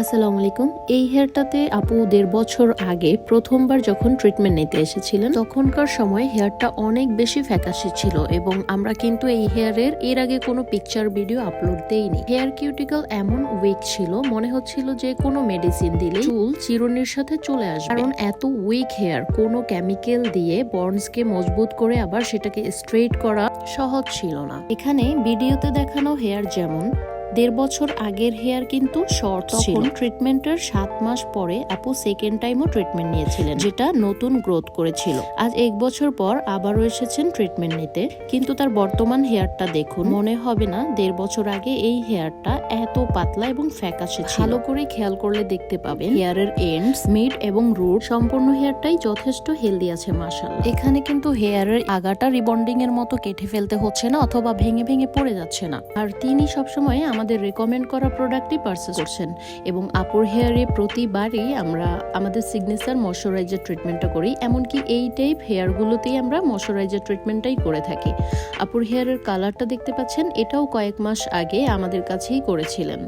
আসসালামু আলাইকুম। এই হেয়ারটাতে আপু 1.5 বছর আগে প্রথমবার যখন ট্রিটমেন্ট নিতে এসেছিলেন, তখনকার সময় হেয়ারটা অনেক বেশি ফ্যাকাশে ছিল এবং আমরা কিন্তু এই হেয়ারের এর আগে কোনো পিকচার ভিডিও আপলোড দেইনি। হেয়ার কিউটিকল এমন উইক ছিল, মনে হচ্ছিল যে কোনো মেডিসিন দিলে চুল চিরুনির সাথে চলে আসবে, কারণ এত উইক হেয়ার। কোনো কেমিক্যাল দিয়ে বর্নসকে মজবুত করে আবার সেটাকে স্ট্রেট করা সহজ ছিল না। এখানে ভিডিওতে দেখানো হেয়ার যেমন 1.5 বছর আগের হেয়ার কিন্তু শর্ট ছিল। ট্রিটমেন্টের 7 মাস পরে আপু সেকেন্ড টাইমও ট্রিটমেন্ট নিয়েছিলেন, যেটা নতুন গ্রোথ করেছিল। আজ 1 বছর পর আবারও এসেছেন ট্রিটমেন্ট নিতে, কিন্তু তার বর্তমান হেয়ারটা দেখুন, মনে হবে না 1.5 বছর আগে এই হেয়ারটা এত পাতলা এবং ফ্যাকাশে ছিল। ভালো করে খেয়াল করলে দেখতে পাবেন হেয়ারের এন্ডস, মিড এবং রুট সম্পূর্ণ হেয়ারটাই যথেষ্ট হেলদি আছে মাশাআল্লাহ। এখানে কিন্তু হেয়ারের আগাটা রিবন্ডিং এর মতো কেটে ফেলতে হচ্ছে না অথবা ভেঙে ভেঙে পড়ে যাচ্ছে না। আর তিনি সবসময় আমাদের রেকমেন্ড করা প্রোডাক্টই পারচেজ করছেন এবং আপুর হেয়ারে প্রতিবারই আমরা আমাদের সিগনেচার ময়শ্চারাইজার ট্রিটমেন্টটা করি। এমনকি এই টাইপ হেয়ারগুলোতেই আমরা ময়শ্চারাইজার ট্রিটমেন্টটাই করে থাকি। আপুর হেয়ারের কালারটা দেখতে পাচ্ছেন, এটাও কয়েক মাস আগে আমাদের কাছেই করেছিলেন।